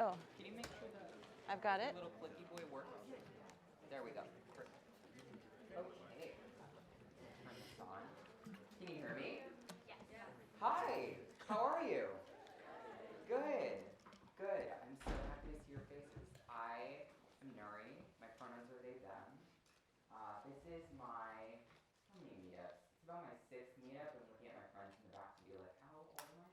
Oh, Can you make sure that I've got it. the little clicky boy works? There we go. Perfect. Okay. Turn this on. Can you hear me? Yes. Hi. How are you? Good. Good. I'm so happy to see your faces. I am Nari. My pronouns are they, them. This is my, how many meetups? It's about my 6th meetup. I'm looking at my friends in the back to be like, how old am I?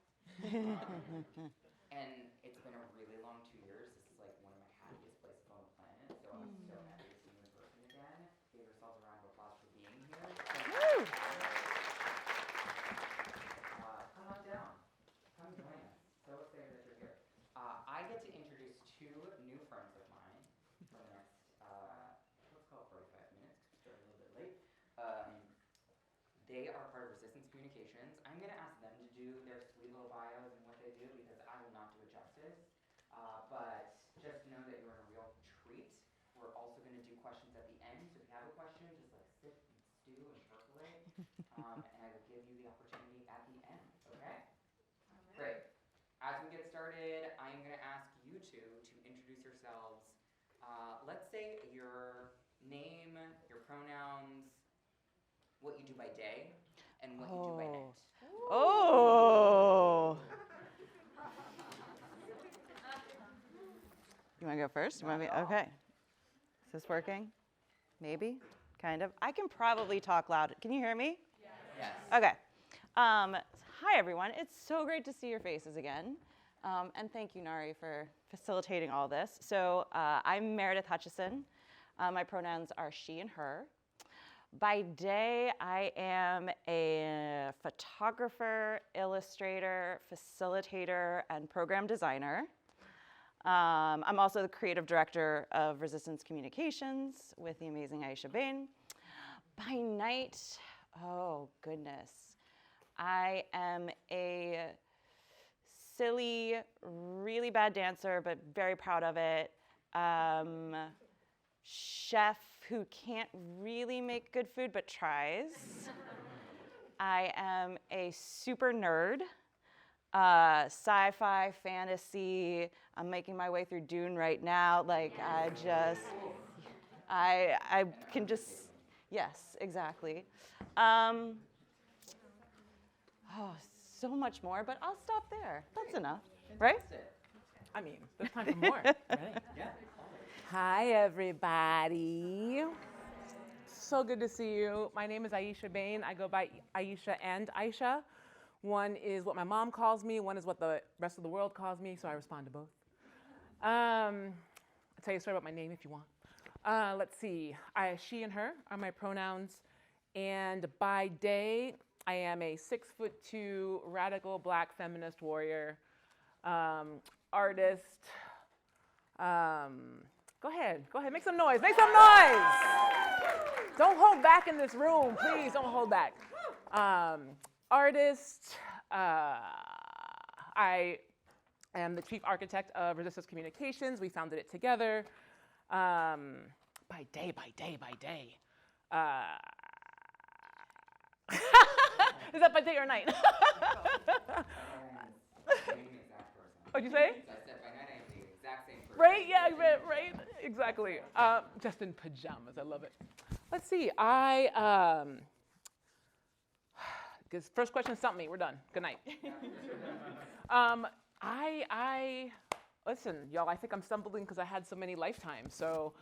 And it's been a really long 2 years. This is like one of my happiest places on the planet. So I'm so happy to see you in person again. Give yourselves a round of applause for being here. Woo! Come on down. Come join us. So excited that you're here. I get to introduce 2 new friends of mine for the next, let's call it 45 minutes. Started a little bit late. They are part of Resistance Communications. I'm going to ask them to do their sweet little bios and what they do because I will not do it justice. But just know that you're in a real treat. We're also going to do questions at the end. So if you have a question, just like sit and stew and percolate. And I will give you the opportunity at the end. Okay? Great. As we get started, I'm going to ask you two to introduce yourselves. Let's say your name, your pronouns, what you do by day, and what you do by night. Oh. You want to go first? Okay. Is this working? Maybe? Kind of. I can probably talk loud. Can you hear me? Yes. Okay. Hi, everyone. It's so great to see your faces again. And thank you, Nari, for facilitating all this. So I'm Meredith Hutchison. My pronouns are she and her. By day, I am a photographer, illustrator, facilitator, and program designer. I'm also the creative director of Resistance Communications with the amazing Aisha Bain. By night, oh goodness, I am a silly, really bad dancer, but very proud of it. Chef who can't really make good food but tries. I am a super nerd. Sci-fi, fantasy. I'm making my way through Dune right now. Like I can just, yes, exactly. So much more, but I'll stop there. That's enough, right? I mean, there's time for more. Right? Yeah. Hi, everybody. So good to see you. My name is Aisha Bain. I go by Aisha and Aisha. One is what my mom calls me. One is what the rest of the world calls me, so I respond to both. I'll tell you a story about my name if you want. Let's see. She and her are my pronouns. And by day, I am a 6'2" radical Black feminist warrior, artist. Go ahead, make some noise, Don't hold back in this room, please, don't hold back. Artist, I am the chief architect of Resistance Communications. We founded it together. By day. Is that by day or night? What'd you say? I said by night I am the exact same person. Right? Yeah, right. Exactly. Just in pajamas. I love it. Let's see. Because first question stumped me. We're done. Good night. Listen, y'all. I think I'm stumbling because I had so many lifetimes. So,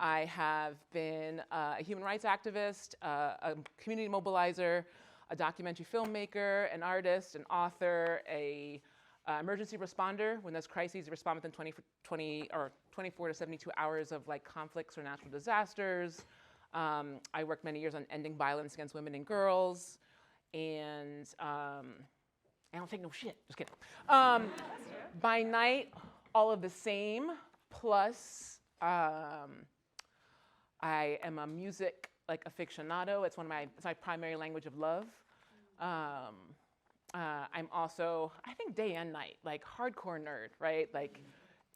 I have been a human rights activist, a community mobilizer, a documentary filmmaker, an artist, an author, a emergency responder. When there's crises, respond within 24 to 72 hours of like conflicts or natural disasters. I worked many years on ending violence against women and girls, and I don't take no shit. Just kidding. By night, all of the same. Plus, I am a music aficionado. It's my primary language of love. I'm also, I think, day and night, like hardcore nerd, right? Like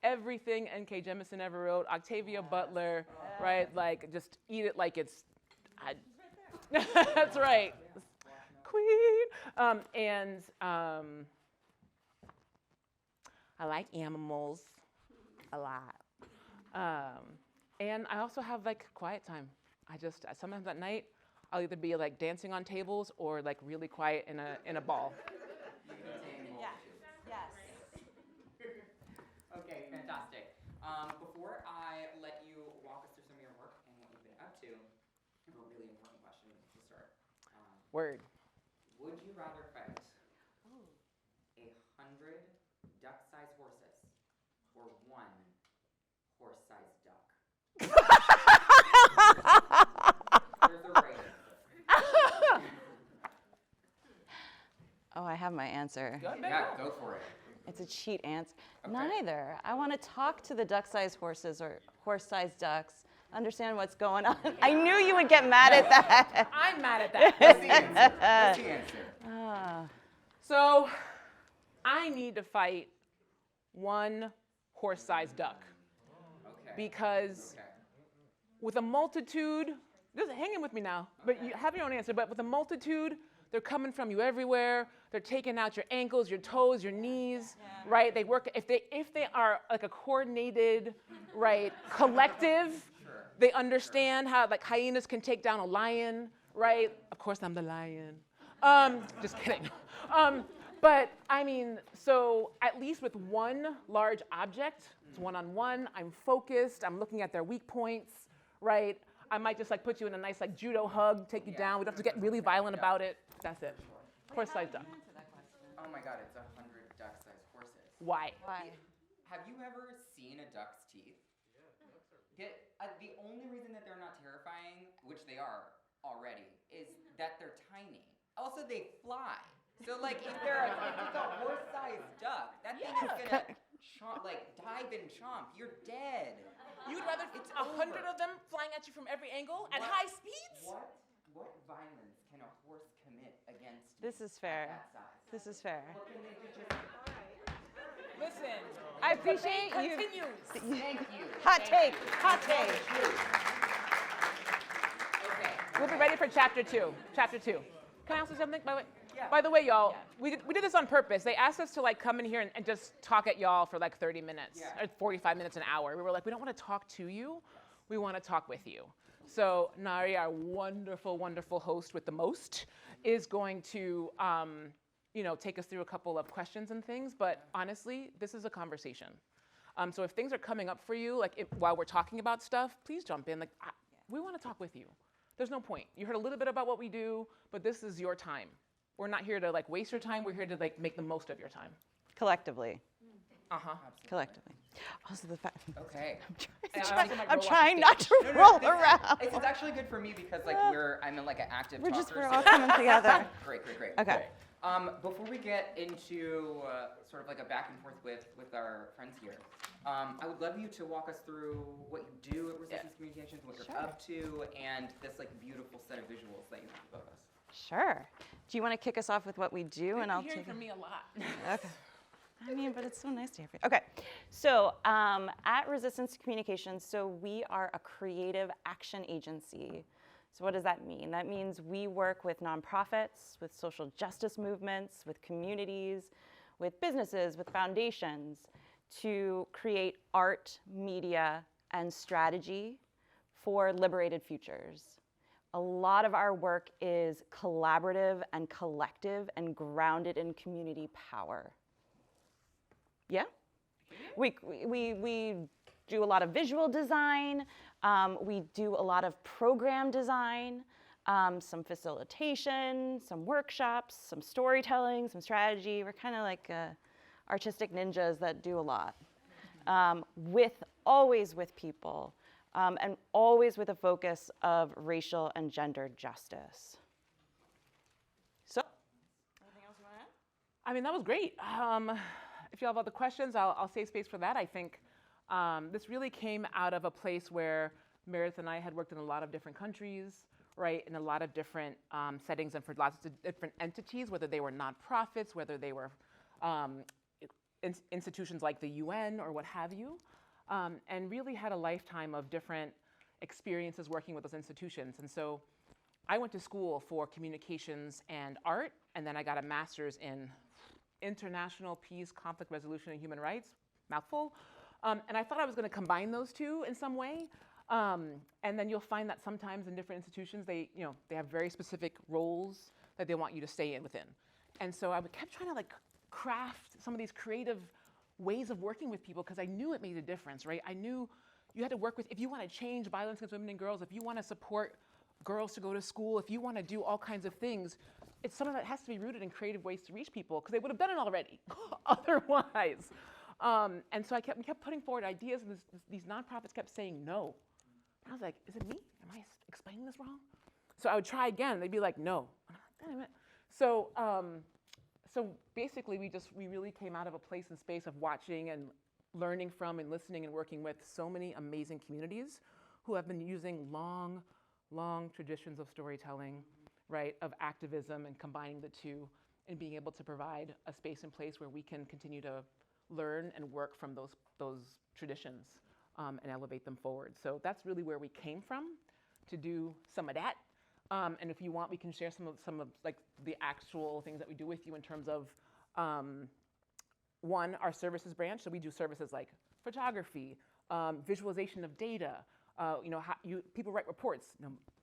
everything N.K. Jemisin ever wrote, Octavia Butler, right? Like just eat it like it's, that's right, queen. I like animals. a lot. And I also have like quiet time. Sometimes at night, I'll either be like dancing on tables or like really quiet in a ball. Yes. Okay, fantastic. Before I let you walk us through some of your work and what you've been up to, I have a really important question to start. Word. Would you rather fight 100 duck-sized horses or 1 horse-sized duck? There's a race. Oh, I have my answer. Yeah, go for it. It's a cheat answer. Okay. Neither. I want to talk to the duck-sized horses or horse-sized ducks, understand what's going on. I knew you would get mad at that. I'm mad at that. What's the answer? What's the answer? So I need to fight 1 horse-sized duck. Okay. Because Okay. with a multitude, just hang in with me now, but you have your own answer, but with a multitude, they're coming from you everywhere. They're taking out your ankles, your toes, your knees, right? They work, if they are like a coordinated, right, collective, they understand how like hyenas can take down a lion, right? Of course I'm the lion. Just kidding. But I mean, so at least with 1 large object, it's one-on-one, I'm focused, I'm looking at their weak points, right? I might just like put you in a nice like judo hug, take you down. We don't have to get really violent about it. That's it. Horse-sized duck. Oh my God, it's 100 duck-sized horses. Why? Why? Have you ever seen a duck's teeth? The only reason that they're not terrifying, which they are already, is that they're tiny. Also, they fly. So like, if it's a horse-sized duck, that thing is gonna dive and chomp. You're dead. You'd rather It's 100 over. of them flying at you from every angle at What- high speeds? What violence can a horse commit against you This is fair. at that size? This is fair. What can they do just... Listen, I the debate appreciate you. continues. Thank you. Hot Thank take. you. Hot take. Okay. We'll be ready for chapter 2. Chapter 2. Can I also say something? Yeah. By the way, y'all, we did this on purpose. They asked us to like come in here and just talk at y'all for like 30 minutes Yeah. or 45 minutes, an hour. We were like, we don't want to talk to you. We want to talk with you. So Nari, our wonderful, wonderful host with the most, is going to take us through a couple of questions and things. But honestly, this is a conversation. So if things are coming up for you, like while we're talking about stuff, please jump in. Like, we want to talk with you. There's no point. You heard a little bit about what we do, but this is your time. We're not here to like waste your time. We're here to like make the most of your time. Collectively. Absolutely. Collectively. Also the fact. Okay. I'm trying not to roll around. It's actually good for me because like I'm in like an active We're talker. all coming together. Great. Okay. Before we get into sort of like a back and forth with our friends here, I would love you to walk us through what you do at Resistance Communications, what you're up to, and this like beautiful set of visuals that you have of us. Sure. Do you want to kick us off with what we do, and I'll You're hearing take from me a lot. Okay. I mean, but it's so nice to hear from you. Okay. So at Resistance Communications, so we are a creative action agency. So what does that mean? That means we work with nonprofits, with social justice movements, with communities, with businesses, with foundations to create art, media, and strategy for liberated futures. A lot of our work is collaborative and collective and grounded in community power. Yeah? We do a lot of visual design. We do a lot of program design, some facilitation, some workshops, some storytelling, some strategy. We're kind of like artistic ninjas that do a lot. Always with people, and always with a focus of racial and gender justice. So, anything else you want to add? I mean, that was great. If you have other questions, I'll save space for that. I think this really came out of a place where Meredith and I had worked in a lot of different countries, right, in a lot of different settings and for lots of different entities, whether they were nonprofits, whether they were institutions like the UN or what have you, and really had a lifetime of different experiences working with those institutions. And so I went to school for communications and art, and then I got a master's in international peace, conflict resolution, and human rights, mouthful. And I thought I was going to combine those two in some way. And then you'll find that sometimes in different institutions, they have very specific roles that they want you to stay in within. And so I kept trying to like craft some of these creative ways of working with people because I knew it made a difference, right? I knew you had to work with, if you want to change violence against women and girls, if you want to support girls to go to school, if you want to do all kinds of things, it's something that has to be rooted in creative ways to reach people because they would have done it already otherwise. And so we kept putting forward ideas, and these nonprofits kept saying no. And I was like, is it me? Am I explaining this wrong? So I would try again, and they'd be like, no. And I'm like, damn it. So basically, we really came out of a place and space of watching and learning from and listening and working with so many amazing communities who have been using long traditions of storytelling, right, of activism and combining the two and being able to provide a space and place where we can continue to learn and work from those traditions and elevate them forward. So that's really where we came from to do some of that. And if you want, we can share some of like the actual things that we do with you in terms of one, our services branch. So we do services like photography, visualization of data. People write reports.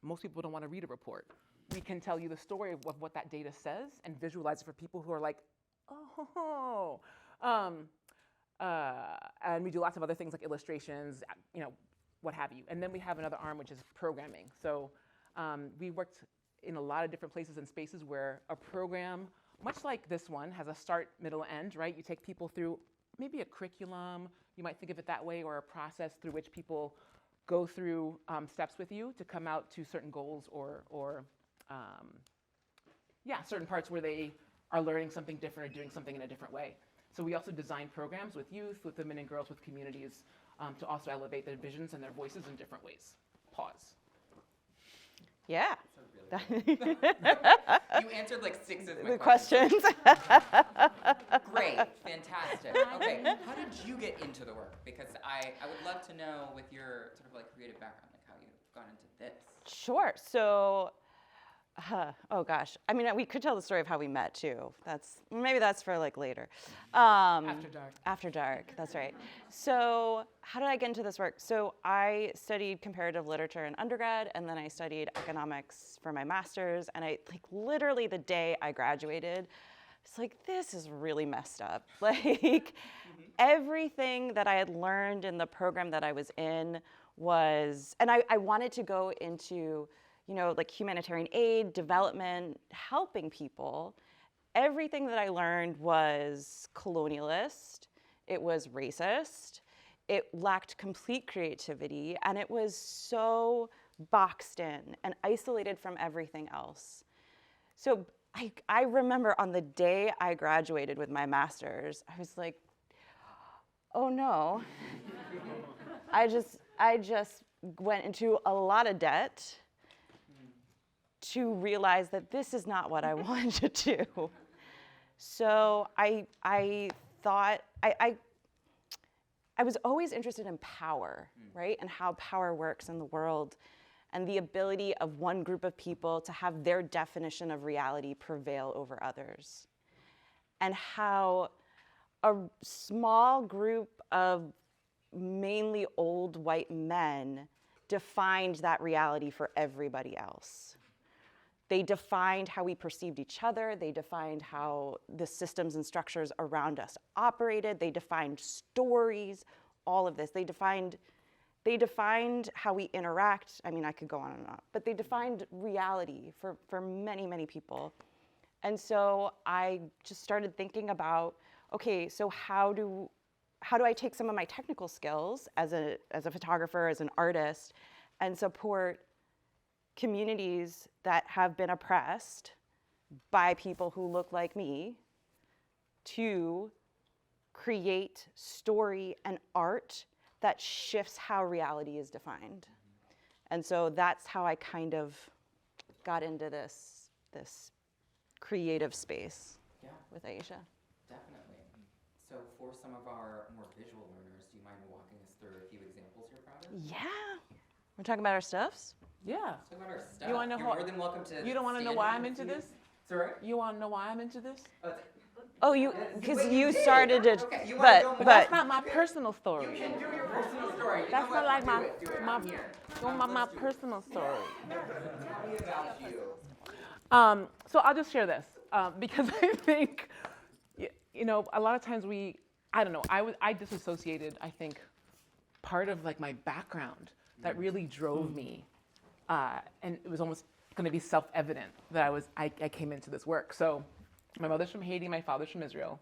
Most people don't want to read a report. We can tell you the story of what that data says and visualize it for people who are like, oh. And we do lots of other things like illustrations, what have you. And then we have another arm, which is programming. So we worked in a lot of different places and spaces where a program, much like this one, has a start, middle, end, right? You take people through maybe a curriculum, you might think of it that way, or a process through which people go through steps with you to come out to certain goals or certain parts where they are learning something different or doing something in a different way. So we also design programs with youth, with women and girls, with communities to also elevate their visions and their voices in different ways. Pause. Yeah. Really you answered like 6 of my questions. Great, fantastic. Okay, how did you get into the work? Because I would love to know with your sort of like creative background, like how you got into this. Sure. So, oh gosh. I mean, we could tell the story of how we met too. Maybe that's for like later. After dark. After dark. That's right. So, how did I get into this work? So, I studied comparative literature in undergrad, and then I studied economics for my master's. And I literally the day I graduated, it's like, this is really messed up. Everything that I had learned in the program that I was in was, and I wanted to go into humanitarian aid, development, helping people. Everything that I learned was colonialist, it was racist, it lacked complete creativity, and it was so boxed in and isolated from everything else. So I remember on the day I graduated with my master's, I was like, oh no. I just went into a lot of debt to realize that this is not what I wanted to do. So I thought, I was always interested in power, right? And how power works in the world and the ability of one group of people to have their definition of reality prevail over others. And how a small group of mainly old white men defined that reality for everybody else. They defined how we perceived each other. They defined how the systems and structures around us operated. They defined stories, all of this. They defined how we interact. I mean, I could go on and on, but they defined reality for many, many people. And so I just started thinking about, okay, so how do I take some of my technical skills as a photographer, as an artist, and support communities that have been oppressed by people who look like me to create story and art that shifts how reality is defined. And so that's how I kind of got into this creative space with Aisha. Definitely. So for some of our more visual learners, do you mind walking us through a few examples you're proud of? Yeah. We're talking about our stuffs? Yeah. Let's talk about our stuff. You want to know You're more than welcome to You don't want to know stand why in I'm a into few- this? Sorry? You want to know why I'm into this? Oh, because you started it, Okay, you wanna go but more? That's not my personal story. You can do your personal story. You That's know not what? like Do it. Do it. my I'm here. my Let's do it. personal story. Tell me about you. So I'll just share this because I think, a lot of times I don't know, I disassociated, I think, part of like my background that really drove me, and it was almost going to be self-evident that I came into this work. So my mother's from Haiti, my father's from Israel.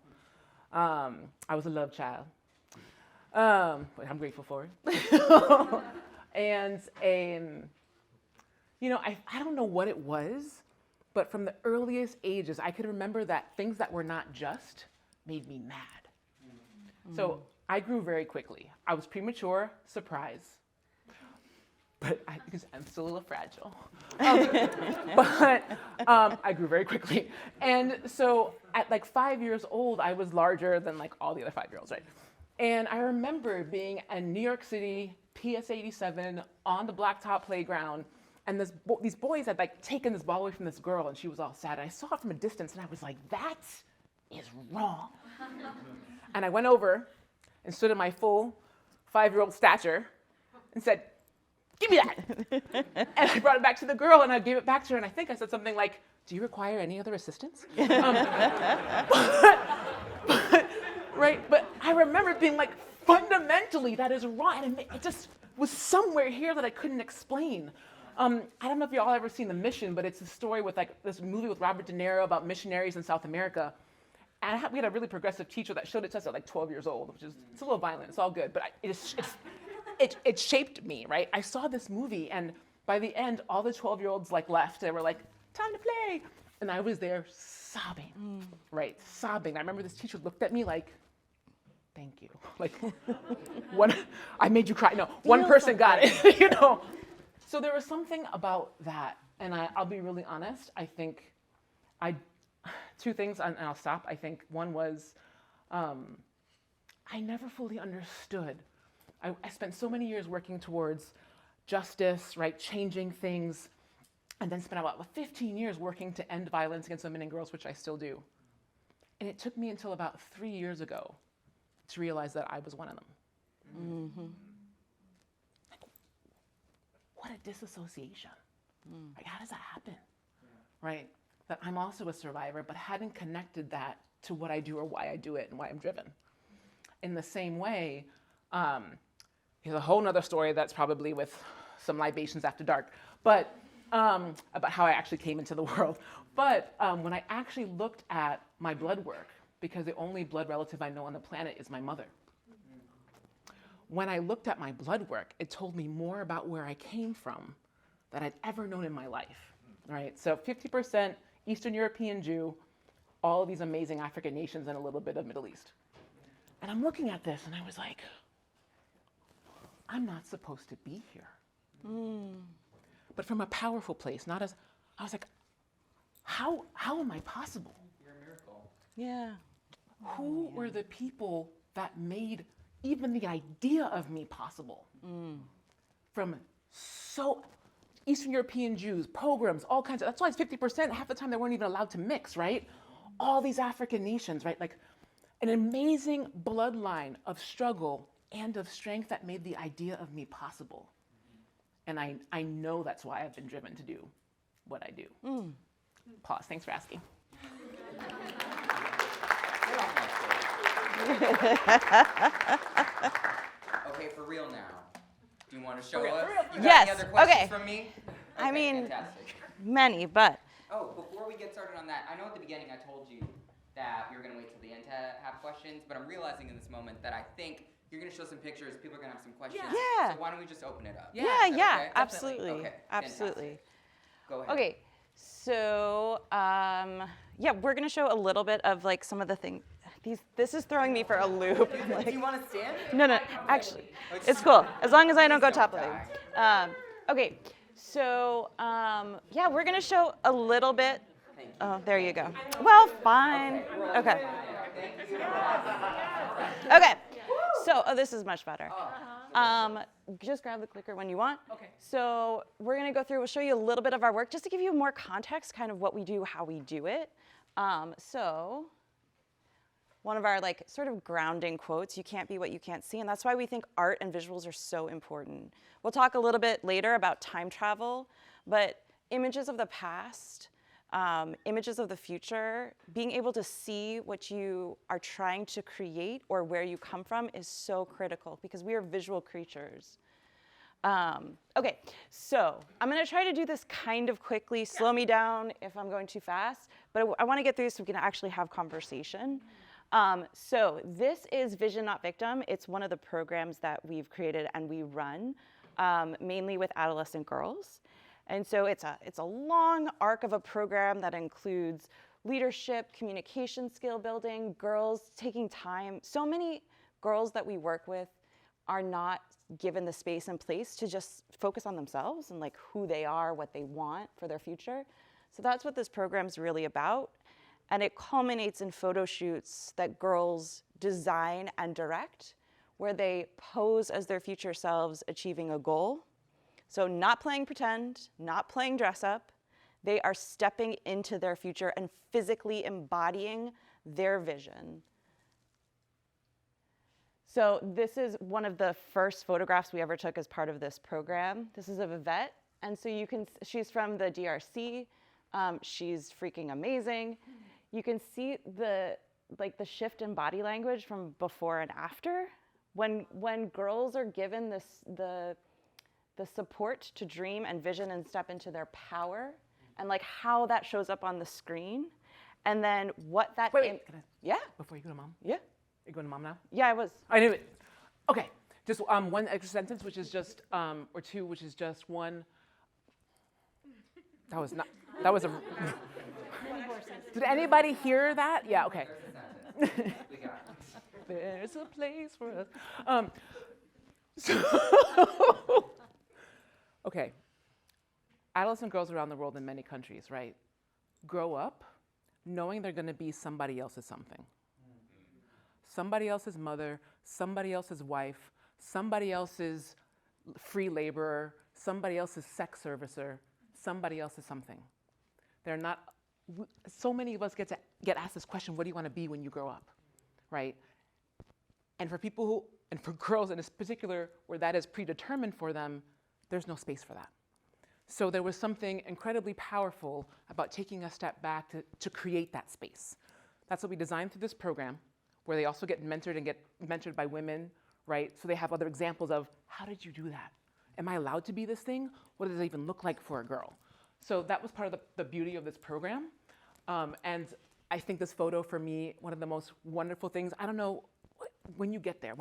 I was a love child, but I'm grateful for it. And I don't know what it was, but from the earliest ages, I could remember that things that were not just made me mad. So I grew very quickly. I was premature, surprise. But because I'm still a little fragile. But I grew very quickly. And so at like 5 years old, I was larger than like all the other 5-year-olds, right? And I remember being in New York City, PS 87, on the blacktop playground, and these boys had like taken this ball away from this girl, and she was all sad. And I saw it from a distance, and I was like, that is wrong. And I went over and stood at my full 5-year-old stature and said, give me that. And I brought it back to the girl, and I gave it back to her, and I think I said something like, do you require any other assistance? But I remember being like, fundamentally, that is wrong. And it just was somewhere here that I couldn't explain. I don't know if y'all ever seen The Mission, but it's a story with like this movie with Robert De Niro about missionaries in South America. And we had a really progressive teacher that showed it to us at like 12 years old, which is, it's a little violent, it's all good, but it shaped me, right? I saw this movie, and by the end, all the 12-year-olds like left. They were like, time to play. And I was there sobbing, right? Sobbing. I remember this teacher looked at me like, thank you. Like, I made you cry. No, one person got it, So there was something about that. And I'll be really honest. I think two things, and I'll stop. I think one was I never fully understood. I spent so many years working towards justice, right, changing things, and then spent about 15 years working to end violence against women and girls, which I still do. And it took me until about 3 years ago to realize that I was one of them. Mm-hmm. What a disassociation. Like, how does that happen? Right? That I'm also a survivor, but hadn't connected that to what I do or why I do it and why I'm driven. In the same way, there's a whole nother story that's probably with some libations after dark, but about how I actually came into the world. But when I actually looked at my blood work, because the only blood relative I know on the planet is my mother. When I looked at my blood work, it told me more about where I came from than I'd ever known in my life, right? So 50% Eastern European Jew, all of these amazing African nations, and a little bit of Middle East. And I'm looking at this, and I was like, I'm not supposed to be here. But from a powerful place, not as, I was like, how am I possible? You're a miracle. Yeah. Who were the people that made even the idea of me possible? From Eastern European Jews, pogroms, all kinds of, that's why it's 50%. Half the time they weren't even allowed to mix, right? All these African nations, right? Like an amazing bloodline of struggle and of strength that made the idea of me possible. And I know that's why I've been driven to do what I do. Pause, thanks for asking. Okay, for real now. Do you want to show For real, us? for real. You got Yes, any other questions okay. from me? I mean, fantastic. many, but Oh, before we get started on that, I know at the beginning I told you that we were going to wait till the end to have questions, but I'm realizing in this moment that I think you're going to show some pictures, people are going to have some questions. Yeah. So why don't we just open it up? Yeah, yeah, Is that yeah, okay? absolutely, Okay, absolutely. fantastic. Go ahead. Okay, so yeah, we're gonna show a little bit of like some of the things. This is throwing me for a loop. Do you want to stand? No, actually, it's cool as long as I don't go top of it. Okay, so yeah, we're gonna show a little bit. Oh, there you go. Well, fine. Okay. Okay. So, this is much better. Just grab the clicker when you want. Okay. So we're gonna go through, we'll show you a little bit of our work just to give you more context, kind of what we do, how we do it. So one of our like sort of grounding quotes, you can't be what you can't see. And that's why we think art and visuals are so important. We'll talk a little bit later about time travel, but images of the past, images of the future, being able to see what you are trying to create or where you come from is so critical because we are visual creatures. Okay, so I'm gonna try to do this kind of quickly, slow me down if I'm going too fast, but I wanna get through so we can actually have conversation. So this is Vision Not Victim. It's one of the programs that we've created and we run mainly with adolescent girls. And so it's a long arc of a program that includes leadership, communication skill building, girls taking time. So many girls that we work with are not given the space and place to just focus on themselves and like who they are, what they want for their future. So that's what this program's really about. And it culminates in photo shoots that girls design and direct, where they pose as their future selves achieving a goal. So not playing pretend, not playing dress up. They are stepping into their future and physically embodying their vision. So this is one of the first photographs we ever took as part of this program. This is of Yvette, and so she's from the DRC. She's freaking amazing. You can see the shift in body language from before and after. When girls are given the support to dream and vision and step into their power, and like how that shows up on the screen, and then what that Wait, can I, yeah, before you go to mom? yeah, You're going to mom now? yeah, I was. I knew it. Okay, just one extra sentence, which is just, or two, which is just one. That was not, that was a. Did anybody hear that? Yeah, okay. We got it. There's a place for us. So, okay. Adolescent girls around the world in many countries, right, grow up knowing they're going to be somebody else's something. Somebody else's mother, somebody else's wife, somebody else's free laborer, somebody else's sex servicer, somebody else's something. They're not, so many of us get asked this question, what do you want to be when you grow up, right? And for people who, and for girls in this particular, where that is predetermined for them, there's no space for that. So there was something incredibly powerful about taking a step back to create that space. That's what we designed through this program, where they also get mentored and get mentored by women, right? So they have other examples of, how did you do that? Am I allowed to be this thing? What does it even look like for a girl? So that was part of the beauty of this program. And I think this photo, for me, one of the most wonderful things, I don't know, when you get there,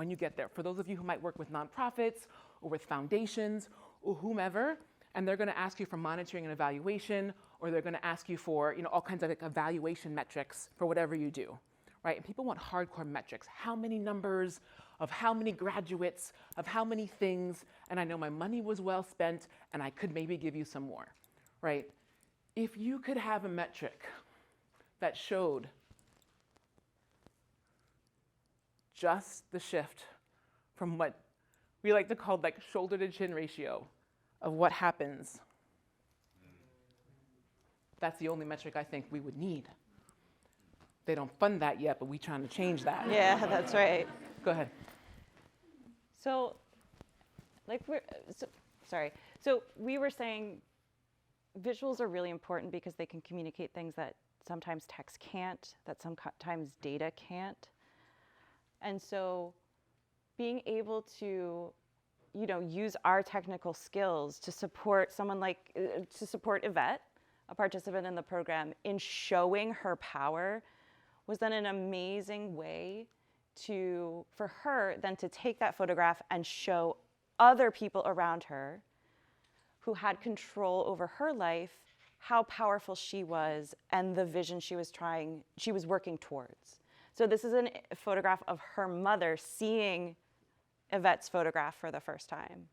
for those of you who might work with nonprofits or with foundations or whomever, and they're gonna ask you for monitoring and evaluation, or they're gonna ask you for all kinds of like evaluation metrics for whatever you do, right? And people want hardcore metrics. How many numbers of how many graduates, of how many things, and I know my money was well spent, and I could maybe give you some more, right? If you could have a metric that showed just the shift from what we like to call like shoulder to chin ratio of what happens, that's the only metric I think we would need. They don't fund that yet, but we're trying to change that. Yeah, that's right. Go ahead. So, so we were saying visuals are really important because they can communicate things that sometimes text can't, that sometimes data can't. And so being able to, use our technical skills to support someone to support Yvette, a participant in the program, in showing her power was then an amazing way for her then to take that photograph and show other people around her who had control over her life how powerful she was and the vision she was working towards. So this is a photograph of her mother seeing Yvette's photograph for the first time.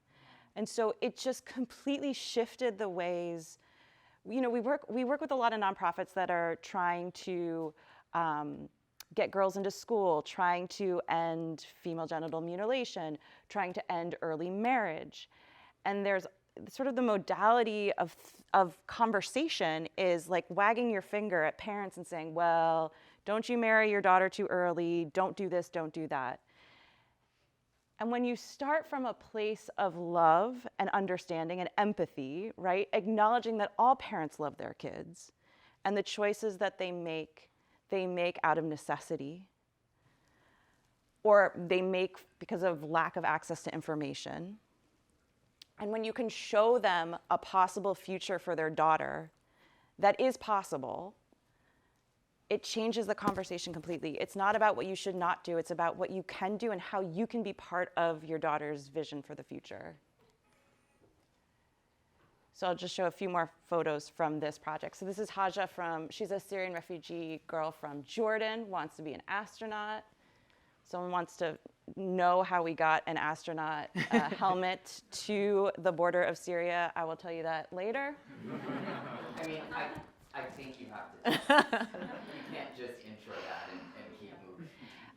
And so it just completely shifted the ways, we work with a lot of nonprofits that are trying to get girls into school, trying to end female genital mutilation, trying to end early marriage. And there's sort of the modality of conversation is like wagging your finger at parents and saying, well, Don't you marry your daughter too early. Don't do this, don't do that. And when you start from a place of love and understanding and empathy, right, acknowledging that all parents love their kids and the choices that they make out of necessity, or they make because of lack of access to information. And when you can show them a possible future for their daughter that is possible, it changes the conversation completely. It's not about what you should not do, it's about what you can do and how you can be part of your daughter's vision for the future. So I'll just show a few more photos from this project. So this is Haja she's a Syrian refugee girl from Jordan, wants to be an astronaut. Someone wants to know how we got an astronaut helmet to the border of Syria. I will tell you that later. I mean, I think you have to. You can't just intro that and keep moving.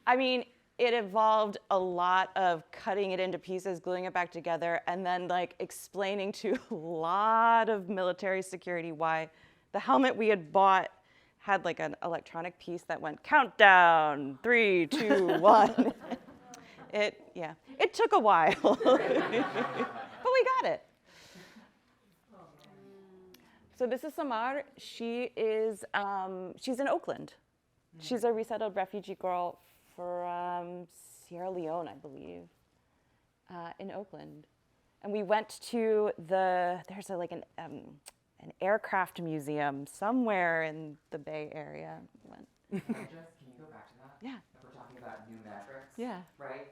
I mean, it involved a lot of cutting it into pieces, gluing it back together, and then like explaining to a lot of military security why the helmet we had bought had like an electronic piece that went countdown, 3, 2, 1. It took a while, but we got it. So this is Samar. She's in Oakland. She's a resettled refugee girl from Sierra Leone, I believe, in Oakland. And we went to there's an aircraft museum somewhere in the Bay Area. Can you go back to that? Yeah. If we're talking about new metrics, Yeah. right?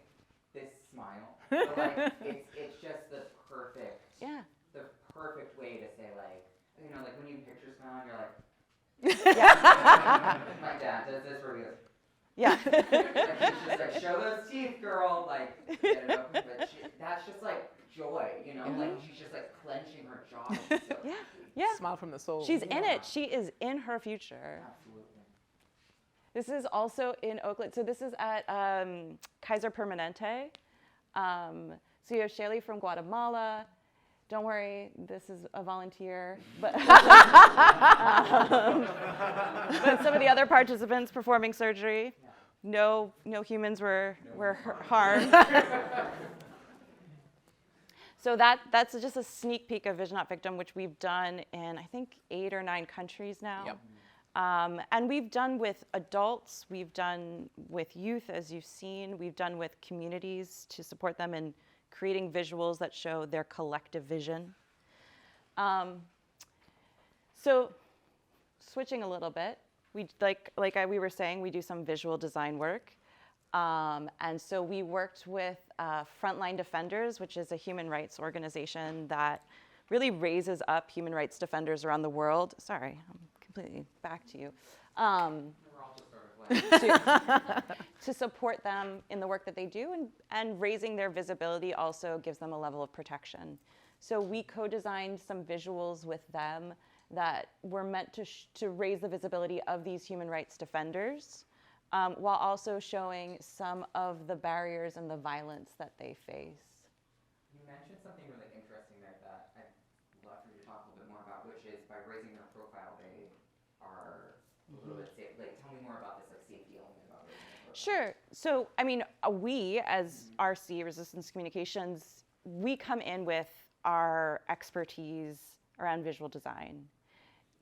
This smile, but like it's just the perfect way to say like, you know, like when you picture smile and you're like, yeah. My dad does this where he goes, yeah. like, he's just like, show those teeth, girl, like, get it open, but that's just like joy, you know, like she's just like clenching her jaw. So Yeah. Smile from the soul. She's in it. She is in her future. Absolutely. This is also in Oakland. So this is at Kaiser Permanente. So you have Shelly from Guatemala. Don't worry, this is a volunteer. But, but some of the other participants performing surgery, no humans were harmed. So that's just a sneak peek of Vision Not Victim, which we've done in, I think, 8 or 9 countries now. Yep. And we've done with adults, we've done with youth, as you've seen, we've done with communities to support them in creating visuals that show their collective vision. So switching a little bit, we were saying, we do some visual design work. And so we worked with Frontline Defenders, which is a human rights organization that really raises up human rights defenders around the world. Sorry, I'm completely back to you. We're all just sort of like, To support them in the work that they do, and raising their visibility also gives them a level of protection. So we co-designed some visuals with them that were meant to raise the visibility of these human rights defenders, while also showing some of the barriers and the violence that they face. you mentioned something really interesting there that I'd love for you to talk a little bit more about, which is by raising their profile, they are a little bit safe. Like, tell me more about this, like, safety element about raising their profile. Sure. So, I mean, we as RC, Resistance Communications, we come in with our expertise around visual design.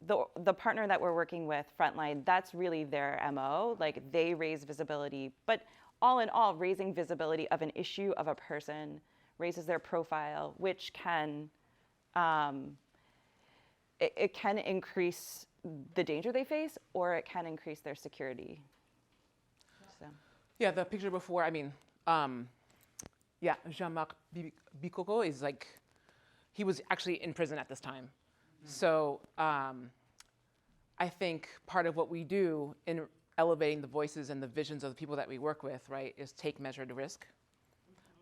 The partner that we're working with, Frontline, that's really their MO. Like, they raise visibility. But all in all, raising visibility of an issue, of a person, raises their profile, which can, it can increase the danger they face, or it can increase their security. So. Yeah, the picture before, I mean, Jean-Marc Bikoko is like, he was actually in prison at this time. So I think part of what we do in elevating the voices and the visions of the people that we work with, right, is take measured risk.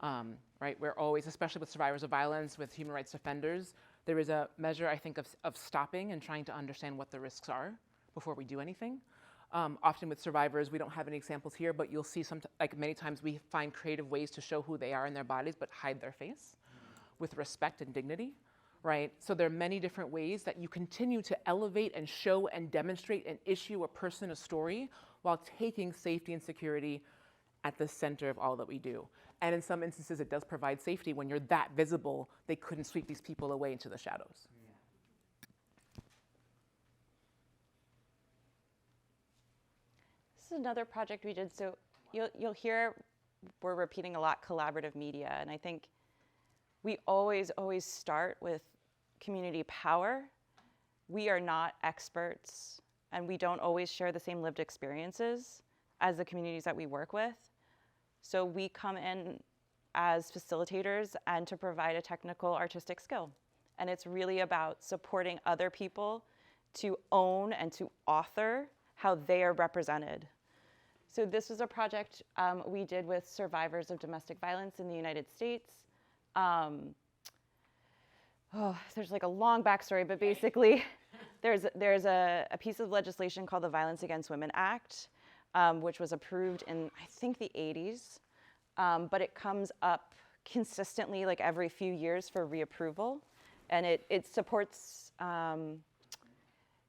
Right, we're always, especially with survivors of violence, with human rights defenders, there is a measure, I think, of stopping and trying to understand what the risks are before we do anything. Often with survivors, we don't have any examples here, but you'll see many times we find creative ways to show who they are in their bodies, but hide their face with respect and dignity. Right? So there are many different ways that you continue to elevate and show and demonstrate an issue, a person, a story, while taking safety and security at the center of all that we do. And in some instances, it does provide safety when you're that visible, they couldn't sweep these people away into the shadows. This is another project we did. So you'll hear we're repeating a lot collaborative media. And I think we always start with community power. We are not experts, and we don't always share the same lived experiences as the communities that we work with. So we come in as facilitators and to provide a technical artistic skill. And it's really about supporting other people to own and to author how they are represented. So this was a project we did with survivors of domestic violence in the United States. There's like a long backstory, but basically there's a piece of legislation called the Violence Against Women Act, which was approved in, I think, the 80s. But it comes up consistently, like every few years, for reapproval. And it supports,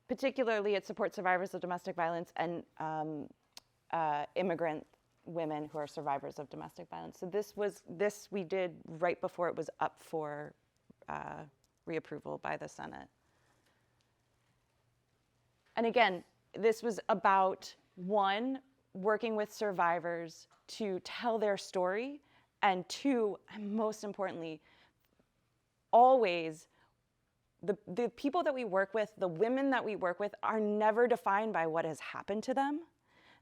particularly it supports survivors of domestic violence and immigrant women who are survivors of domestic violence. So this we did right before it was up for reapproval by the Senate. And again, this was about, one, working with survivors to tell their story, and two, and most importantly, always, the people that we work with, the women that we work with, are never defined by what has happened to them.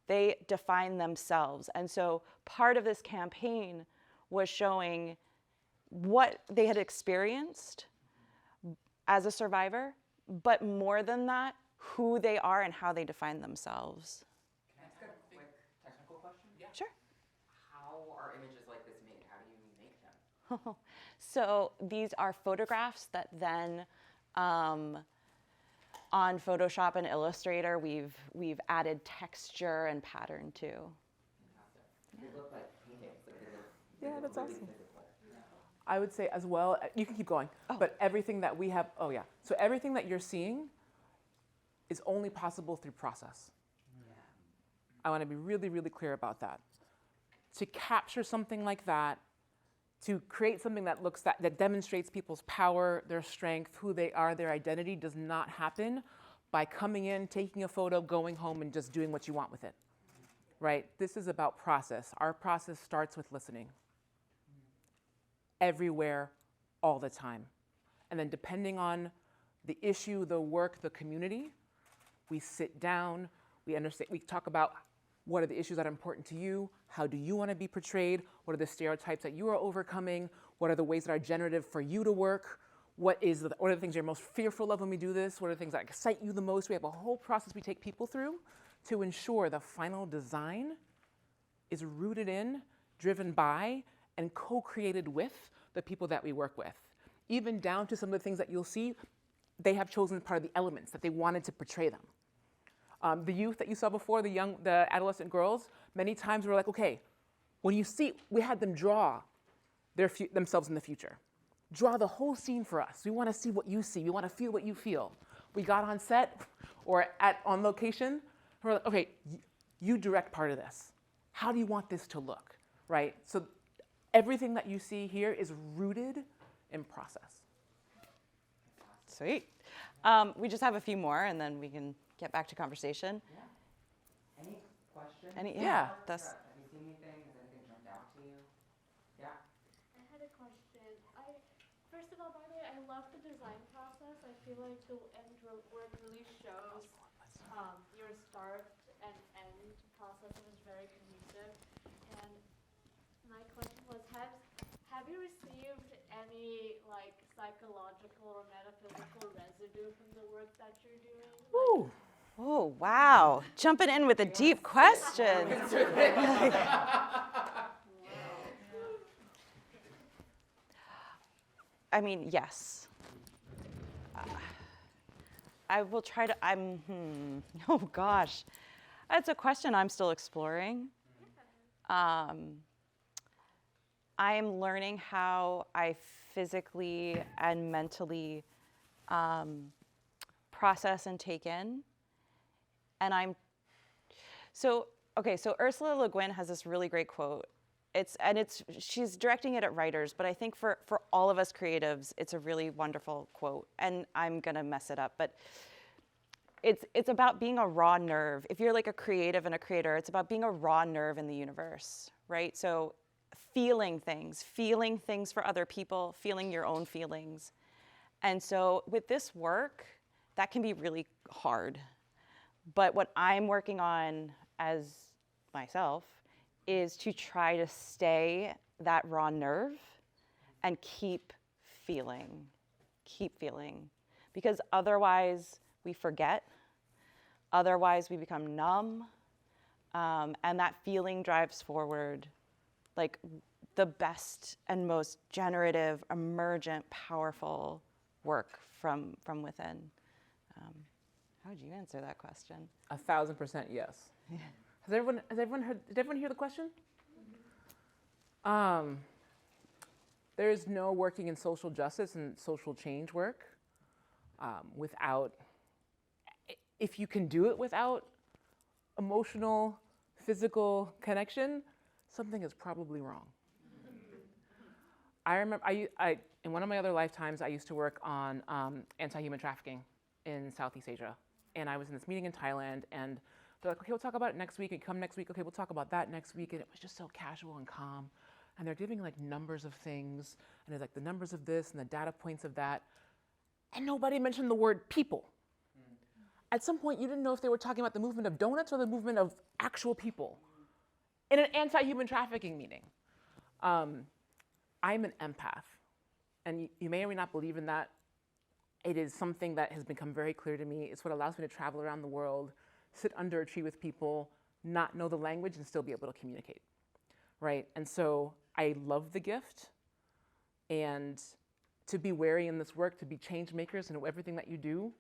They define themselves. And so part of this campaign was showing what they had experienced as a survivor, but more than that, who they are and how they define themselves. Can I ask a quick technical question? Yeah. Sure. How are images like this made? How do you make them? So these are photographs that then on Photoshop and Illustrator, we've added texture and pattern to. Fantastic. They look like paintings. Like Yeah, that's really awesome. physical. I would say as well, you can keep going, but everything that we have, so everything that you're seeing is only possible through process. Yeah. I want to be really, really clear about that. To capture something like that, to create something that demonstrates people's power, their strength, who they are, their identity, does not happen by coming in, taking a photo, going home, and just doing what you want with it, right? This is about process. Our process starts with listening. Everywhere, all the time. And then depending on the issue, the work, the community, we sit down, we understand, we talk about what are the issues that are important to you, how do you want to be portrayed, what are the stereotypes that you are overcoming, what are the ways that are generative for you to work, what are the things you're most fearful of when we do this, what are the things that excite you the most. We have a whole process we take people through to ensure the final design is rooted in, driven by, and co-created with the people that we work with. Even down to some of the things that you'll see, they have chosen part of the elements that they wanted to portray them. The youth that you saw before, the adolescent girls, many times we're like, okay, when you see, we had them draw themselves in the future. Draw the whole scene for us. We want to see what you see. We want to feel what you feel. We got on set or on location, we're like, okay, you direct part of this. How do you want this to look, right? So everything that you see here is rooted in process. Sweet. We just have a few more, and then we can get back to conversation. Yeah. Any questions? Have you seen anything? Has anything jumped out to you? Yeah. I had a question. First of all, by the way, I love the design process. I feel like the end work really shows your start and end process is very cohesive. And my question was, have you received any like psychological or metaphysical residue from the work that you're doing? Ooh. Oh, wow. Jumping in with a deep question. I mean, yes. I will try to, oh gosh. That's a question I'm still exploring. I'm learning how I physically and mentally process and take in. And So, okay, so Ursula Le Guin has this really great quote. She's directing it at writers, but I think for all of us creatives, it's a really wonderful quote. And I'm gonna mess it up, but it's about being a raw nerve. If you're like a creative and a creator, it's about being a raw nerve in the universe, right? So feeling things for other people, feeling your own feelings. And so with this work, that can be really hard. But what I'm working on as myself is to try to stay that raw nerve and keep feeling. Because otherwise we forget, otherwise we become numb, and that feeling drives forward like the best and most generative, emergent, powerful work from within. How would you answer that question? 1,000% yes. Yeah. Has everyone heard, did everyone hear the question? There is no working in social justice and social change work without, if you can do it without emotional, physical connection, something is probably wrong. I remember, in one of my other lifetimes, I used to work on anti-human trafficking in Southeast Asia. And I was in this meeting in Thailand, and they're like, okay, we'll talk about it next week, and come next week, okay, we'll talk about that next week. And it was just so casual and calm. And they're giving like numbers of things, and there's like the numbers of this and the data points of that. And nobody mentioned the word people. At some point, you didn't know if they were talking about the movement of donuts or the movement of actual people in an anti-human trafficking meeting. I'm an empath, and you may or may not believe in that. It is something that has become very clear to me. It's what allows me to travel around the world, sit under a tree with people, not know the language, and still be able to communicate, right? And so I love the gift, and to be wary in this work, to be change makers in everything that you do,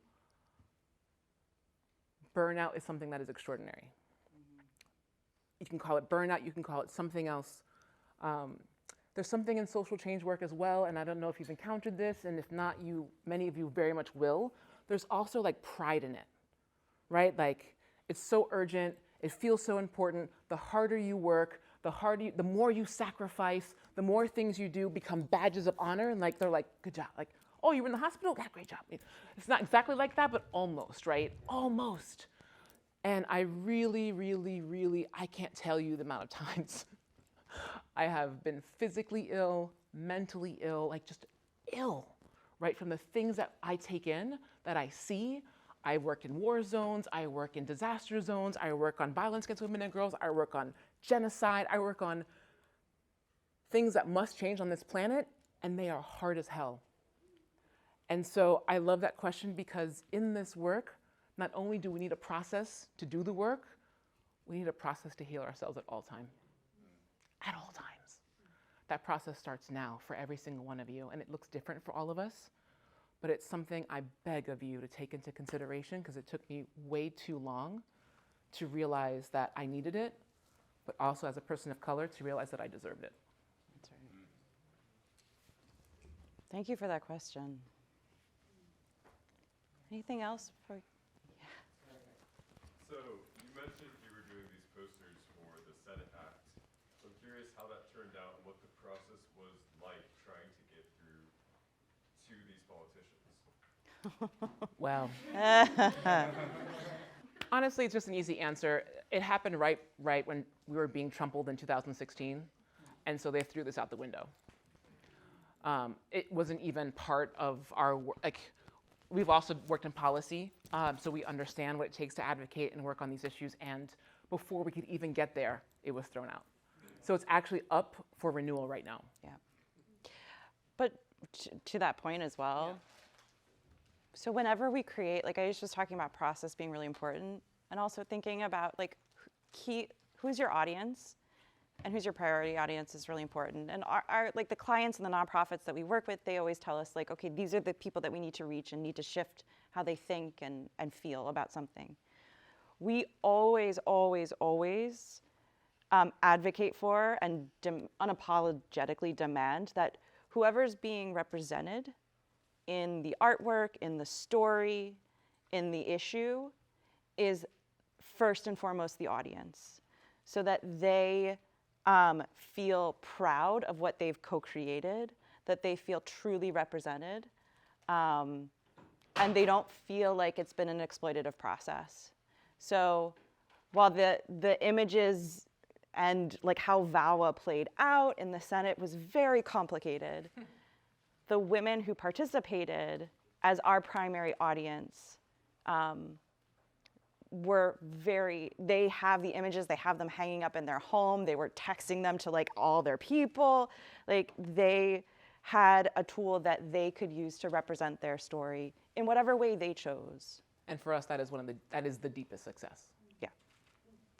burnout is something that is extraordinary. You can call it burnout, you can call it something else. There's something in social change work as well, and I don't know if you've encountered this, and if not, many of you very much will. There's also like pride in it, right? Like it's so urgent, it feels so important. The harder you work, the more you sacrifice, the more things you do become badges of honor, and like they're like, good job. Like, oh, you were in the hospital? Yeah, great job. It's not exactly like that, but almost, right? Almost. And I really, really, really, I can't tell you the amount of times I have been physically ill, mentally ill, like just ill, right? From the things that I take in, that I see. I work in war zones, I work in disaster zones, I work on violence against women and girls, I work on genocide, I work on things that must change on this planet, and they are hard as hell. And so I love that question because in this work, not only do we need a process to do the work, we need a process to heal ourselves at all times. At all times. That process starts now for every single one of you, and it looks different for all of us, but it's something I beg of you to take into consideration because it took me way too long to realize that I needed it, but also as a person of color to realize that I deserved it. That's right. Thank you for that question. Anything else? So you mentioned you were doing these posters for the Senate Act. So I'm curious how that turned out and what the process was like trying to get through to these politicians. Well, honestly, it's just an easy answer. It happened right when we were being trampled in 2016, and so they threw this out the window. It wasn't even part of our work. Like, we've also worked in policy, so we understand what it takes to advocate and work on these issues, and before we could even get there, it was thrown out. So it's actually up for renewal right now. Yeah. But to that point as well, so whenever we create, like I was just talking about process being really important, and also thinking about like who's your audience and who's your priority audience is really important. And our like the clients and the nonprofits that we work with, they always tell us like, okay, these are the people that we need to reach and need to shift how they think and feel about something. We always, always, always advocate for and unapologetically demand that whoever's being represented in the artwork, in the story, in the issue, is first and foremost the audience, so that they feel proud of what they've co-created, that they feel truly represented, and they don't feel like it's been an exploitative process. So while the images and like how VAWA played out in the Senate was very complicated, the women who participated as our primary audience they have the images, they have them hanging up in their home, they were texting them to like all their people, like they had a tool that they could use to represent their story in whatever way they chose. And for us, that is the deepest success. Yeah.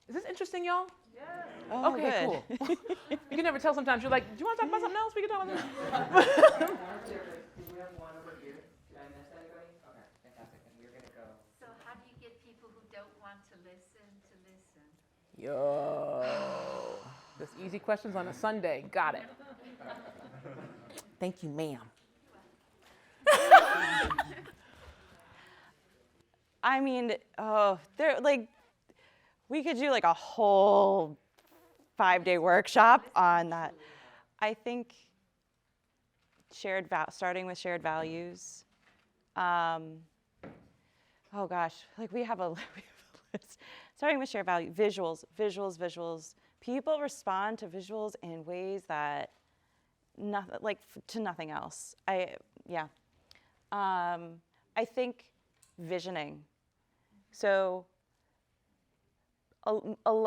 Is this interesting, y'all? Yeah. Oh, Okay, good. cool. You can never tell sometimes. You're like, do you want to talk about something else? We can talk about something else. Do we have one over here? Did I miss anybody? Okay, fantastic. And we're gonna go. So how do you get people who don't want to listen to listen? Yo. Just easy questions on a Sunday. Got it. Thank you, ma'am. I mean, they're like, we could do like a whole 5-day workshop on that. I think starting with shared values. Oh gosh, like we have a list. Starting with shared value, visuals. People respond to visuals in ways that to nothing else. I think visioning. So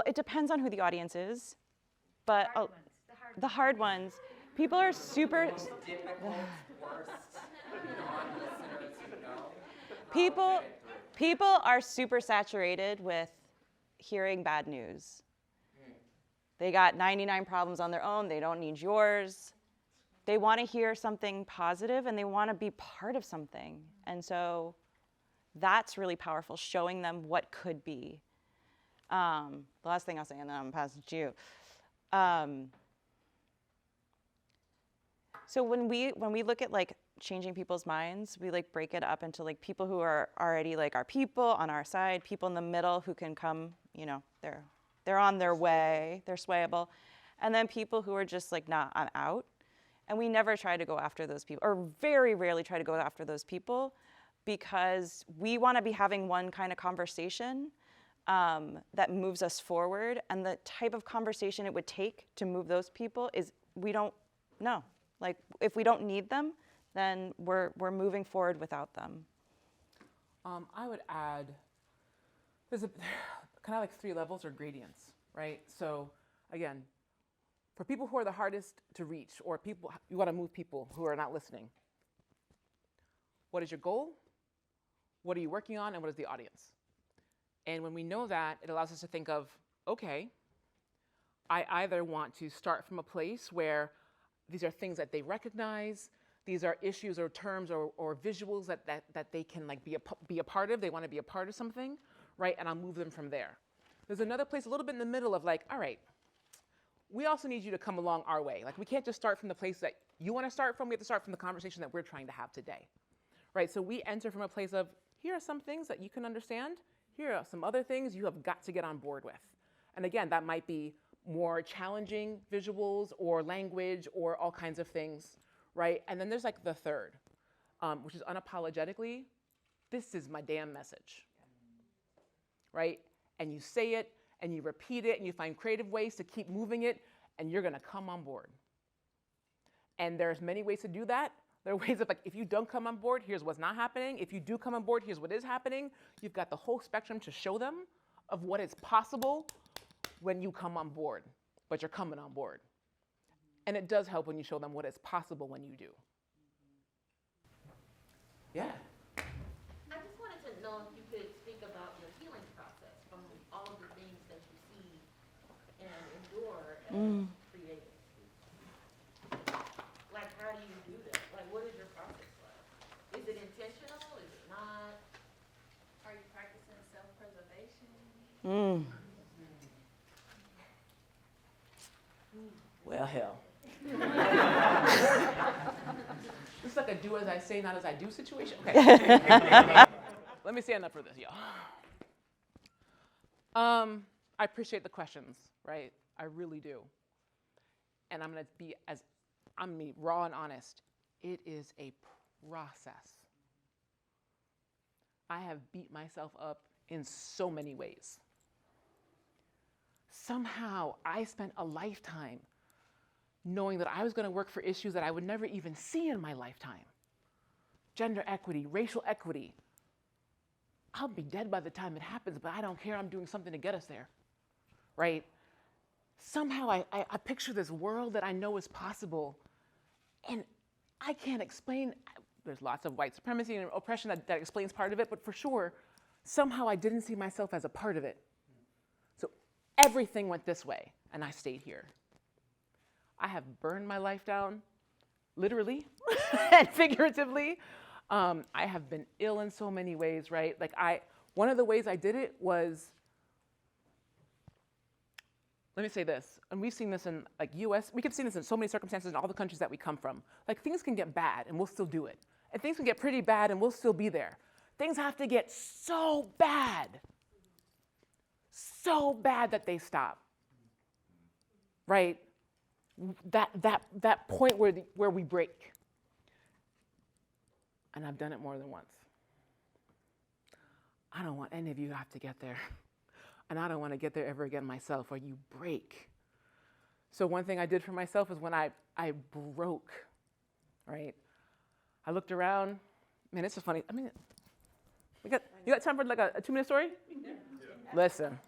it depends on who the audience is, but the hard ones, people are super. Difficult, worst, non-listeners who know. People are super saturated with hearing bad news. They got 99 problems on their own. They don't need yours. They want to hear something positive and they want to be part of something. And so that's really powerful, showing them what could be. The last thing I'll say, and then I'm passing to you. So when we look at like changing people's minds, we like break it up into like people who are already like our people on our side, people in the middle who can come, they're on their way, they're swayable, and then people who are just like, nah, I'm out. And we never try to go after those people, or very rarely try to go after those people, because we want to be having one kind of conversation that moves us forward. And the type of conversation it would take to move those people is we don't know. Like, if we don't need them, then we're moving forward without them. I would add, there's kind of like 3 levels or gradients, right? So again, for people who are the hardest to reach, or people you want to move people who are not listening, what is your goal? What are you working on? And what is the audience? And when we know that, it allows us to think of, okay, I either want to start from a place where these are things that they recognize, these are issues or terms or visuals that they can like be a part of, they want to be a part of something, right? And I'll move them from there. There's another place a little bit in the middle of like, all right, we also need you to come along our way. Like, we can't just start from the place that you want to start from, we have to start from the conversation that we're trying to have today, right? So we enter from a place of, here are some things that you can understand, here are some other things you have got to get on board with. And again, that might be more challenging visuals or language or all kinds of things, right? And then there's like the third, which is unapologetically, this is my damn message, right? And you say it, and you repeat it, and you find creative ways to keep moving it, and you're gonna come on board. And there's many ways to do that. There are ways of like, if you don't come on board, here's what's not happening. If you do come on board, here's what is happening. You've got the whole spectrum to show them of what is possible when you come on board, but you're coming on board. And it does help when you show them what is possible when you do. Yeah. I just wanted to know if you could speak about your healing process from all of the things that you see and endure as creative. Like, how do you do that? Like, what is your process like? Is it intentional? Is it not? Are you practicing self-preservation? Well, hell. It's like a do as I say, not as I do situation. Okay. Let me stand up for this, y'all. I appreciate the questions, right? I really do. And I'm gonna be raw and honest. It is a process. I have beat myself up in so many ways. Somehow I spent a lifetime knowing that I was gonna work for issues that I would never even see in my lifetime. Gender equity, racial equity. I'll be dead by the time it happens, but I don't care, I'm doing something to get us there, right? Somehow I picture this world that I know is possible, and I can't explain, there's lots of white supremacy and oppression that explains part of it, but for sure, somehow I didn't see myself as a part of it. So everything went this way, and I stayed here. I have burned my life down, literally and figuratively. I have been ill in so many ways, right? Like one of the ways I did it was, let me say this, and we've seen this in like US, we could see this in so many circumstances in all the countries that we come from. Like things can get bad and we'll still do it. And things can get pretty bad and we'll still be there. Things have to get so bad that they stop, right? That point where we break. And I've done it more than once. I don't want any of you to have to get there. And I don't want to get there ever again myself, or you break. So one thing I did for myself is when I broke, right? I looked around, man, it's so funny. I mean, you got time for like a 2-minute story? Yeah. Listen.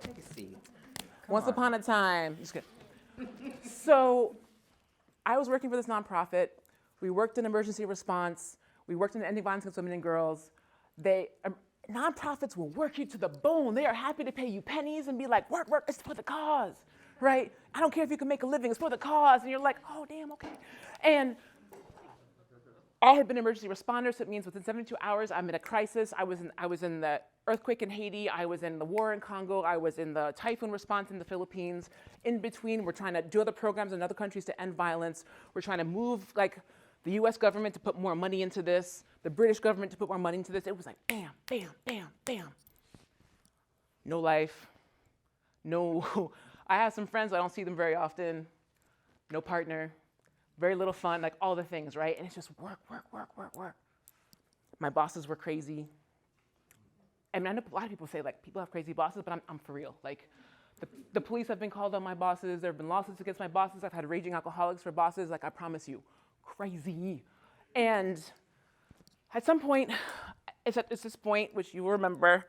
Take a seat. Once upon a time, just kidding. So I was working for this nonprofit. We worked in emergency response. We worked in ending violence against women and girls. Nonprofits will work you to the bone. They are happy to pay you pennies and be like, work, it's for the cause, right? I don't care if you can make a living, it's for the cause. And you're like, oh, damn, okay. And I had been an emergency responder, so it means within 72 hours, I'm in a crisis. I was in the earthquake in Haiti. I was in the war in Congo. I was in the typhoon response in the Philippines. In between, we're trying to do other programs in other countries to end violence. We're trying to move, like, the US government to put more money into this, the British government to put more money into this. It was like bam, bam, bam, bam. No life, no, I have some friends, I don't see them very often, no partner, very little fun, like all the things, right? And it's just work. My bosses were crazy. I mean, I know a lot of people say like people have crazy bosses, but I'm for real. Like the police have been called on my bosses, there have been lawsuits against my bosses, I've had raging alcoholics for bosses, like I promise you. Crazy. And at some point, it's this point, which you will remember,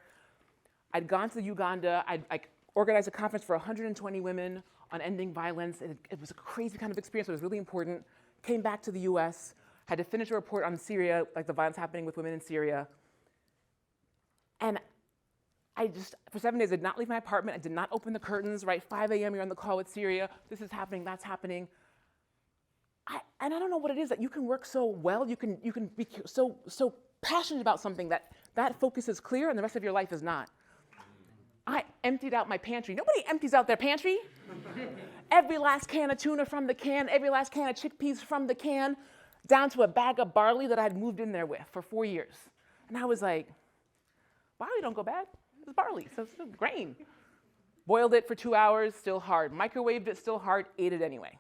I'd gone to Uganda, I organized a conference for 120 women on ending violence, and it was a crazy kind of experience, it was really important. Came back to the US, had to finish a report on Syria, like the violence happening with women in Syria. And I just, for 7 days, did not leave my apartment, I did not open the curtains, right? 5 a.m., you're on the call with Syria, this is happening, that's happening. And I don't know what it is that you can work so well, you can be so passionate about something that focus is clear and the rest of your life is not. I emptied out my pantry. Nobody empties out their pantry. Every last can of tuna from the can, every last can of chickpeas from the can, down to a bag of barley that I had moved in there with for 4 years. And I was like, barley don't go bad. It's barley, so it's grain. Boiled it for 2 hours, still hard. Microwaved it, still hard, ate it anyway.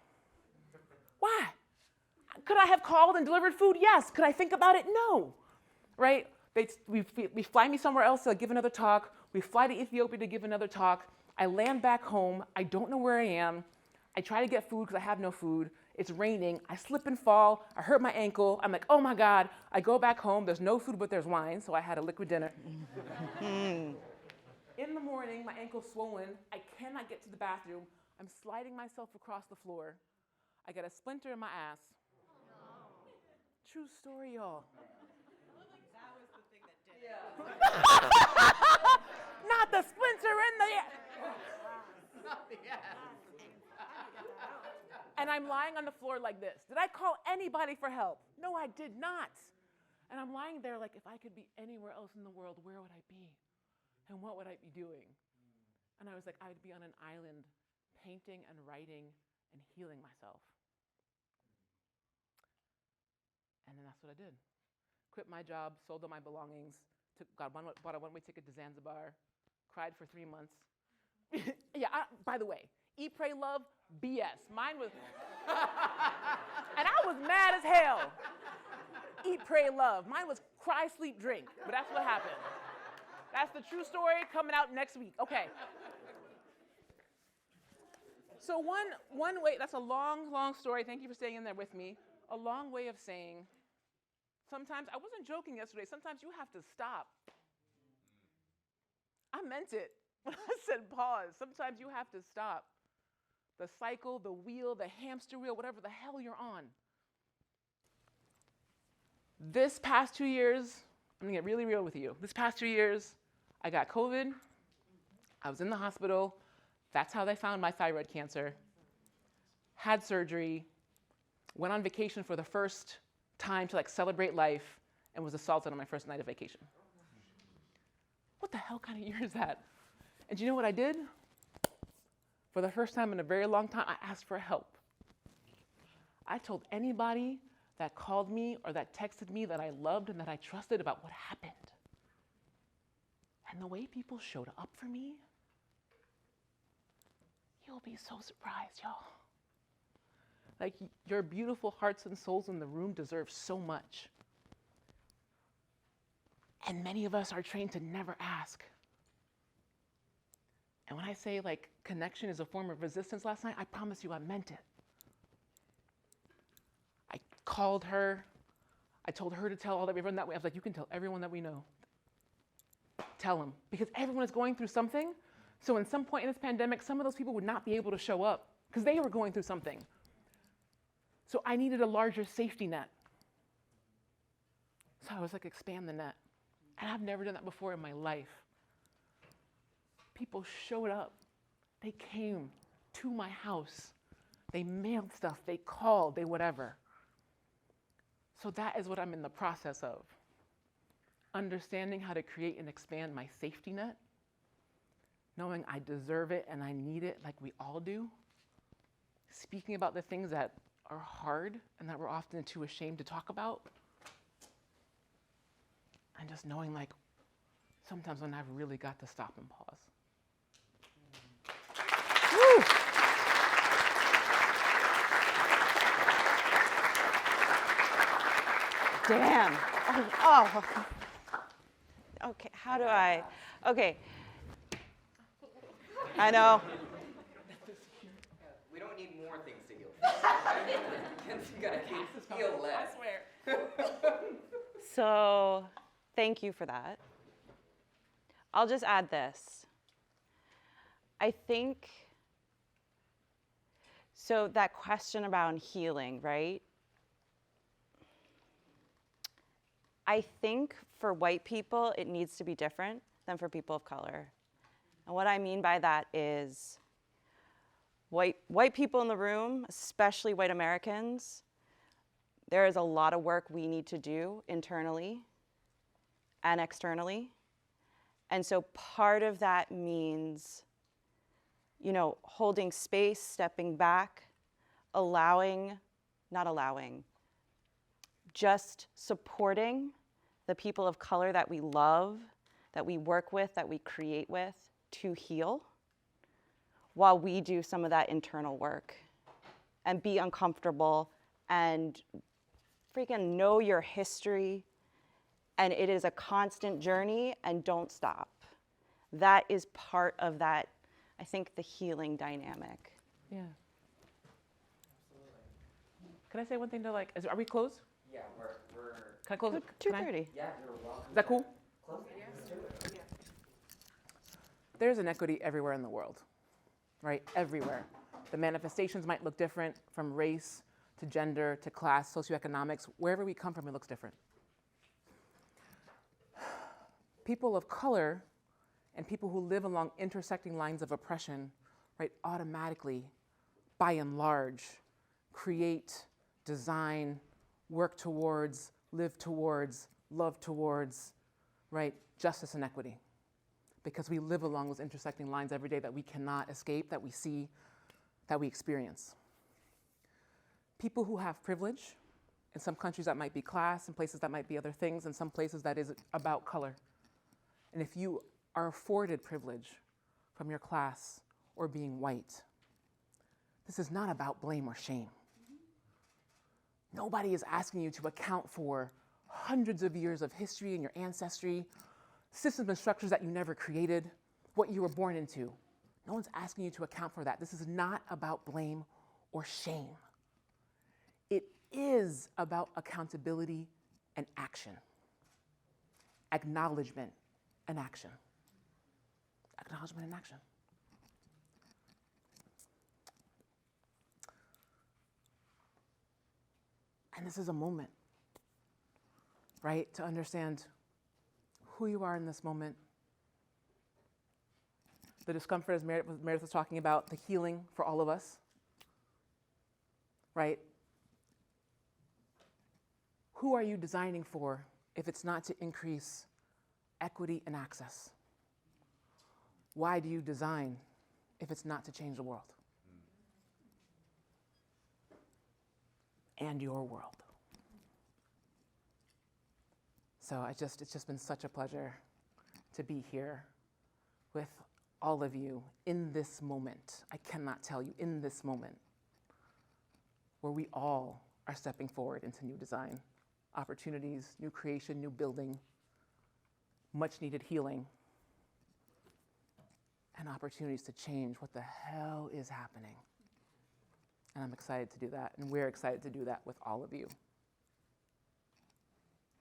Why? Could I have called and delivered food? Yes. Could I think about it? No. Right? We fly me somewhere else to give another talk. We fly to Ethiopia to give another talk. I land back home. I don't know where I am. I try to get food because I have no food. It's raining. I slip and fall. I hurt my ankle. I'm like, oh my God. I go back home. There's no food, but there's wine. So I had a liquid dinner. In the morning, my ankle's swollen. I cannot get to the bathroom. I'm sliding myself across the floor. I got a splinter in my ass. True story, y'all. That was the thing that did it. Not the splinter in the And I'm lying on the floor like this. Did I call anybody for help? No, I did not. And I'm lying there like, if I could be anywhere else in the world, where would I be? And what would I be doing? And I was like, I'd be on an island painting and writing and healing myself. And then that's what I did. Quit my job, sold all my belongings, bought a one-way ticket to Zanzibar, cried for 3 months. Yeah, by the way, Eat, Pray, Love, BS. Mine was, and I was mad as hell. Eat, Pray, Love. Mine was cry, sleep, drink, but that's what happened. That's the true story coming out next week. Okay. So one way, that's a long, long story. Thank you for staying in there with me. A long way of saying, sometimes, I wasn't joking yesterday, sometimes you have to stop. I meant it when I said pause. Sometimes you have to stop. The cycle, the wheel, the hamster wheel, whatever the hell you're on. This past 2 years, I'm gonna get really real with you. This past 2 years, I got COVID. I was in the hospital. That's how they found my thyroid cancer. Had surgery, went on vacation for the first time to celebrate life, and was assaulted on my first night of vacation. What the hell kind of year is that? And do you know what I did? For the first time in a very long time, I asked for help. I told anybody that called me or that texted me that I loved and that I trusted about what happened. And the way people showed up for me, you'll be so surprised, y'all. Your beautiful hearts and souls in the room deserve so much. And many of us are trained to never ask. And when I say connection is a form of resistance last night, I promise you I meant it. I called her. I told her to tell all everyone that we, I was like, you can tell everyone that we know. Tell them. Because everyone is going through something. So in some point in this pandemic, some of those people would not be able to show up because they were going through something. So I needed a larger safety net. So I was like, expand the net. And I've never done that before in my life. People showed up. They came to my house. They mailed stuff. They called. They whatever. So that is what I'm in the process of. Understanding how to create and expand my safety net. Knowing I deserve it and I need it like we all do. Speaking about the things that are hard and that we're often too ashamed to talk about. And just knowing sometimes when I've really got to stop and pause. Woo! Damn. Oh. Okay, how do I? Okay. I know. We don't need more things to heal. You gotta heal less. I swear. So, thank you for that. I'll just add this. I think, so that question about healing, right? I think for white people, it needs to be different than for people of color. And what I mean by that is white people in the room, especially white Americans, there is a lot of work we need to do internally and externally. And so part of that means, holding space, stepping back, just supporting the people of color that we love, that we work with, that we create with to heal while we do some of that internal work and be uncomfortable and freaking know your history. And it is a constant journey and don't stop. That is part of that, I think, the healing dynamic. Yeah. Can I say one thing to are we closed? Yeah, we're Can I close it? 2:30. yeah, you're welcome. Is that cool? Close it. Let's do it. There's inequity everywhere in the world, right? Everywhere. The manifestations might look different from race to gender to class, socioeconomics. Wherever we come from, it looks different. People of color and people who live along intersecting lines of oppression, right, automatically, by and large, create, design, work towards, live towards, love towards, right, justice and equity. Because we live along those intersecting lines every day that we cannot escape, that we see, that we experience. People who have privilege, in some countries that might be class, in places that might be other things, in some places that is about color, And if you are afforded privilege from your class or being white, this is not about blame or shame. Nobody is asking you to account for hundreds of years of history and your ancestry, systems and structures that you never created, what you were born into. No one's asking you to account for that. This is not about blame or shame. It is about accountability and action. Acknowledgement and action. Acknowledgement and action. And this is a moment, right, to understand who you are in this moment. The discomfort, as Meredith was talking about, the healing for all of us, right? Who are you designing for if it's not to increase equity and access? Why do you design if it's not to change the world? And your world. So it's just been such a pleasure to be here with all of you in this moment. I cannot tell you, in this moment, where we all are stepping forward into new design, opportunities, new creation, new building, much needed healing, and opportunities to change what the hell is happening. And I'm excited to do that, and we're excited to do that with all of you.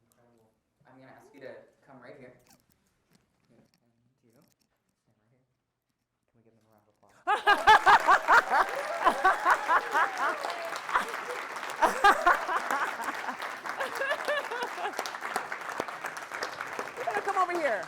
Incredible. I'm going to ask you to come right here. And you, stand right here. Can we give them a round of applause? You better come over here.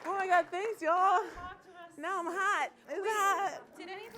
Oh my God, thanks, y'all. Talk to us. Now I'm hot. It's hot. Did anything